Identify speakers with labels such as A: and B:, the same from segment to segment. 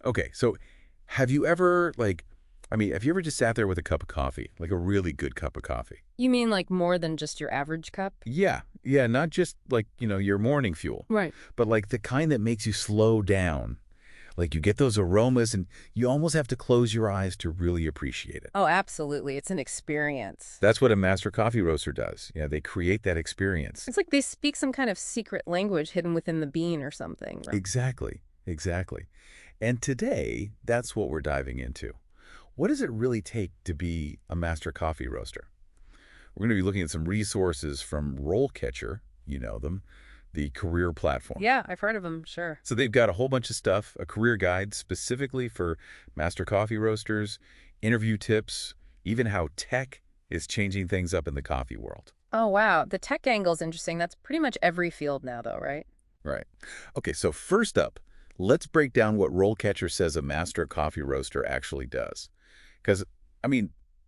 A: Okay, so have you ever, have you ever just sat there with a cup of coffee, like a really good cup of coffee?
B: You mean like more than just your average cup?
A: Yeah, yeah, not just your morning fuel,
B: Right.
A: but like the kind that makes you slow down. Like you get those aromas and you almost have to close your eyes to really appreciate it.
B: Oh, absolutely. It's an experience.
A: That's what a master coffee roaster does. Yeah, they create that experience.
B: It's like they speak some kind of secret language hidden within the bean or something. Right?
A: Exactly, exactly. And today, that's what we're diving into. What does it really take to be a master coffee roaster? We're going to be looking at some resources from RoleCatcher, you know them, the career platform.
B: Yeah, I've heard of them, sure.
A: So they've got a whole bunch of stuff, a career guide specifically for master coffee roasters, interview tips, even how tech is changing things up in the coffee world.
B: Oh, wow. The tech angle's interesting. That's pretty much every field now, though, right?
A: Right. Okay, so first up, let's break down what RoleCatcher says a master coffee roaster actually does. Because,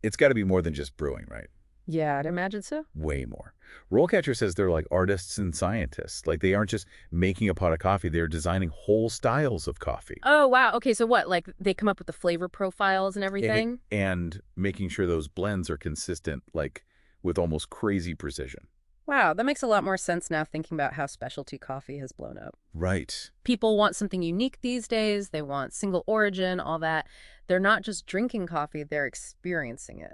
A: it's got to be more than just brewing, right?
B: Yeah, I'd imagine so.
A: Way more. RoleCatcher says they're like artists and scientists. Like they aren't just making a pot of coffee, they're designing whole styles of coffee.
B: Oh, wow. Okay, so what? Like they come up with the flavor profiles and everything?
A: And making sure those blends are consistent, like with almost crazy precision.
B: Wow, that makes a lot more sense now thinking about how specialty coffee has blown up.
A: Right.
B: People want something unique these days. They want single origin, all that. They're not just drinking coffee, they're experiencing it.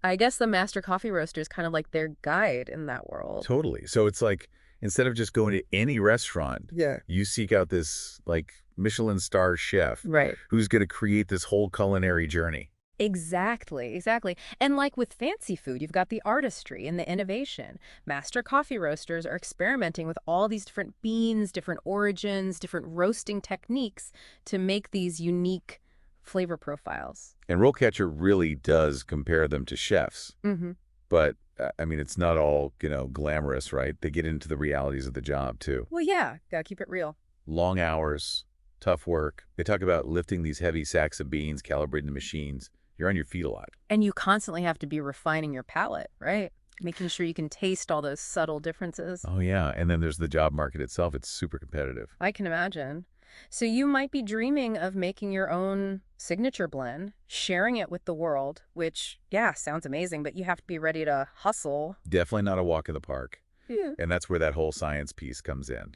B: I guess the master coffee roaster is kind of like their guide in that world.
A: Totally. So it's like instead of just going to any restaurant,
B: Yeah.
A: you seek out this like Michelin star chef
B: Right.
A: who's going to create this whole culinary journey.
B: Exactly, exactly. And like with fancy food, you've got the artistry and the innovation. Master coffee roasters are experimenting with all these different beans, different origins, different roasting techniques to make these unique flavor profiles.
A: And RoleCatcher really does compare them to chefs.
B: Mm-hmm.
A: But, it's not all, glamorous, right? They get into the realities of the job, too.
B: Well, yeah, gotta keep it real.
A: Long hours, tough work. They talk about lifting these heavy sacks of beans, calibrating the machines. You're on your feet a lot.
B: And you constantly have to be refining your palate, right? Making sure you can taste all those subtle differences.
A: Oh, yeah. And then there's the job market itself. It's super competitive.
B: I can imagine. So you might be dreaming of making your own signature blend, sharing it with the world, which, yeah, sounds amazing, but you have to be ready to hustle.
A: Definitely not a walk in the park.
B: Yeah.
A: And that's where that whole science piece comes in,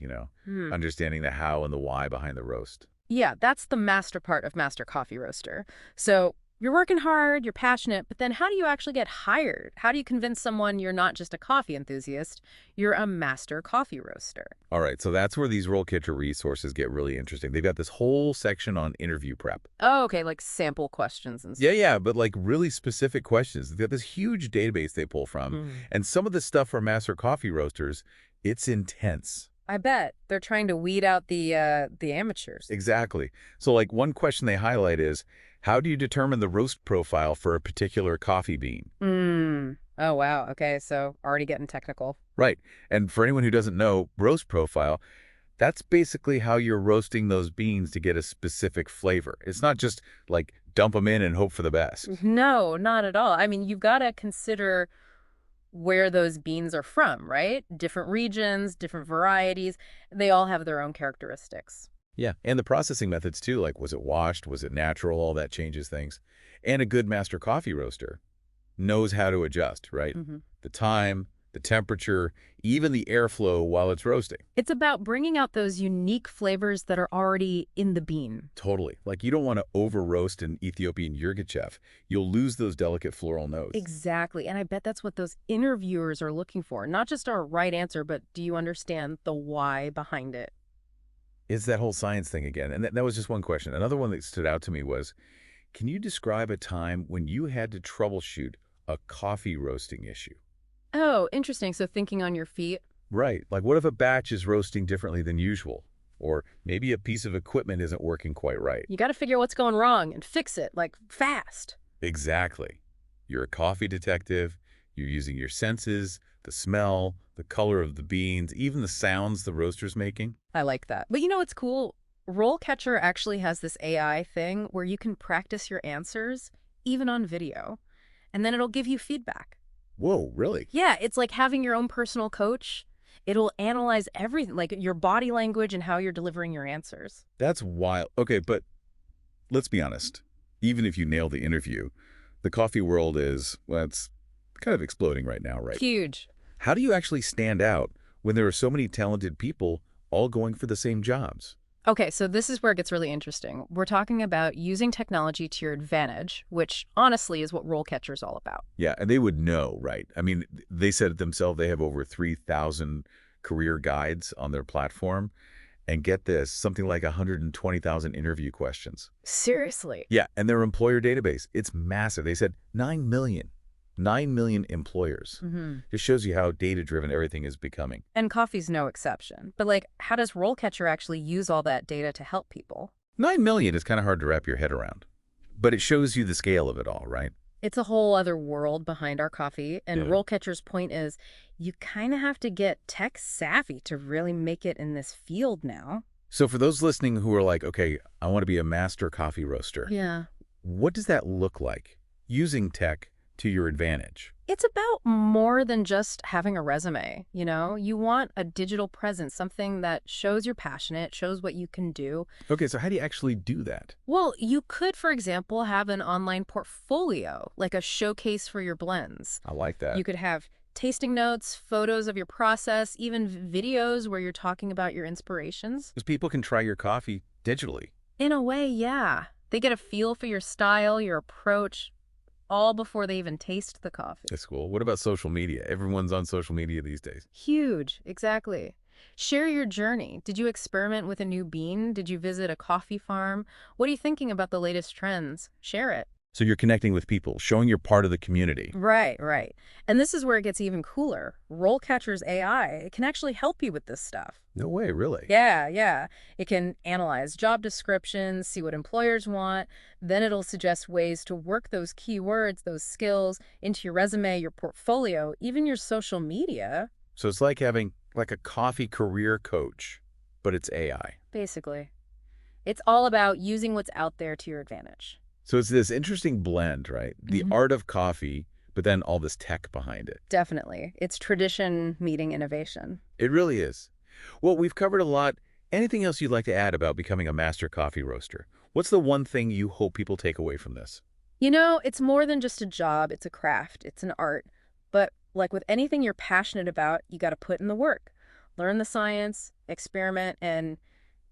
A: understanding the how and the why behind the roast.
B: Yeah, that's the master part of Master Coffee Roaster. So you're working hard, you're passionate, but then how do you actually get hired? How do you convince someone you're not just a coffee enthusiast, you're a master coffee roaster?
A: All right, so that's where these RoleCatcher resources get really interesting. They've got this whole section on interview prep.
B: Oh, okay, like sample questions and stuff.
A: Yeah, but like really specific questions. They've got this huge database they pull from, and some of the stuff for master coffee roasters, it's intense.
B: I bet. They're trying to weed out the amateurs.
A: Exactly. So like one question they highlight is, how do you determine the roast profile for a particular coffee bean?
B: Oh, wow. Okay, so already getting technical.
A: Right. And for anyone who doesn't know, roast profile, that's basically how you're roasting those beans to get a specific flavor. It's not just like dump them in and hope for the best.
B: No, not at all. I mean, you've got to consider where those beans are from, right? Different regions, different varieties. They all have their own characteristics.
A: Yeah, and the processing methods too, like was it washed, was it natural, all that changes things. And a good master coffee roaster knows how to adjust, right? The time, the temperature, even the airflow while it's roasting.
B: It's about bringing out those unique flavors that are already in the bean.
A: Totally. Like you don't want to over-roast an Ethiopian yirgacheffe. You'll lose those delicate floral notes.
B: Exactly. And I bet that's what those interviewers are looking for. Not just our right answer, but do you understand the why behind it?
A: It's that whole science thing again. And that was just one question. Another one that stood out to me was, can you describe a time when you had to troubleshoot a coffee roasting issue?
B: Oh, interesting. So thinking on your feet.
A: Right. Like what if a batch is roasting differently than usual? Or maybe a piece of equipment isn't working quite right.
B: You got to figure out what's going wrong and fix it, like fast.
A: Exactly. You're a coffee detective. You're using your senses, the smell, the color of the beans, even the sounds the roaster's making.
B: I like that. But you know what's cool? RoleCatcher actually has this AI thing where you can practice your answers, even on video, and then it'll give you feedback.
A: Whoa, really?
B: Yeah, it's like having your own personal coach. It'll analyze everything, like your body language and how you're delivering your answers.
A: That's wild. Okay, but let's be honest. Even if you nail the interview, the coffee world is, well, it's kind of exploding right now, right?
B: Huge.
A: How do you actually stand out when there are so many talented people all going for the same jobs?
B: Okay, so this is where it gets really interesting. We're talking about using technology to your advantage, which honestly is what RoleCatcher is all about.
A: Yeah, and they would know, right? I mean, they said it themselves, they have over 3,000 career guides on their platform. And get this, something like 120,000 interview questions.
B: Seriously.
A: Yeah, and their employer database, it's massive. They said 9 million. 9 million employers. Just shows you how data-driven everything is becoming.
B: And coffee's no exception. But like, how does RoleCatcher actually use all that data to help people?
A: 9 million is kind of hard to wrap your head around. But it shows you the scale of it all, right?
B: It's a whole other world behind our coffee, and
A: Yeah.
B: RoleCatcher's point is you kind of have to get tech savvy to really make it in this field now.
A: So for those listening who are like, okay, I want to be a master coffee roaster,
B: Yeah.
A: what does that look like? Using tech to your advantage.
B: It's about more than just having a resume, you know? You want a digital presence, something that shows you're passionate, shows what you can do.
A: Okay, so how do you actually do that?
B: Well, you could, for example, have an online portfolio, like a showcase for your blends.
A: I like that.
B: You could have tasting notes, photos of your process, even videos where you're talking about your inspirations.
A: Because people can try your coffee digitally.
B: In a way, yeah. They get a feel for your style, your approach, all before they even taste the coffee.
A: That's cool. What about social media? Everyone's on social media these days.
B: Huge, exactly. Share your journey. Did you experiment with a new bean? Did you visit a coffee farm? What are you thinking about the latest trends? Share it.
A: So you're connecting with people, showing you're part of the community.
B: Right, right. And this is where it gets even cooler. RoleCatcher's AI, it can actually help you with this stuff.
A: No way, really?
B: Yeah, yeah. It can analyze job descriptions, see what employers want. Then it'll suggest ways to work those keywords, those skills into your resume, your portfolio, even your social media.
A: So it's like having like a coffee career coach, but it's AI.
B: Basically. It's all about using what's out there to your advantage.
A: So it's this interesting blend, right? The art of coffee, but then all this tech behind it.
B: Definitely. It's tradition meeting innovation.
A: It really is. Well, we've covered a lot. Anything else you'd like to add about becoming a master coffee roaster? What's the one thing you hope people take away from this?
B: You know, it's more than just a job. It's a craft. It's an art. But like with anything you're passionate about, you got to put in the work. Learn the science, experiment, and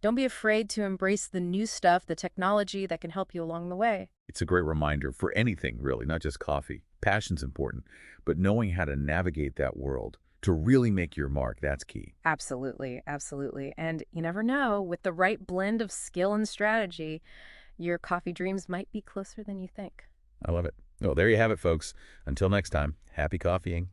B: don't be afraid to embrace the new stuff, the technology that can help you along the way.
A: It's a great reminder for anything, really, not just coffee. Passion's important, but knowing how to navigate that world to really make your mark, that's key.
B: Absolutely, absolutely. And you never know, with the right blend of skill and strategy, your coffee dreams might be closer than you think.
A: I love it. Well, there you have it, folks. Until next time, happy coffeeing.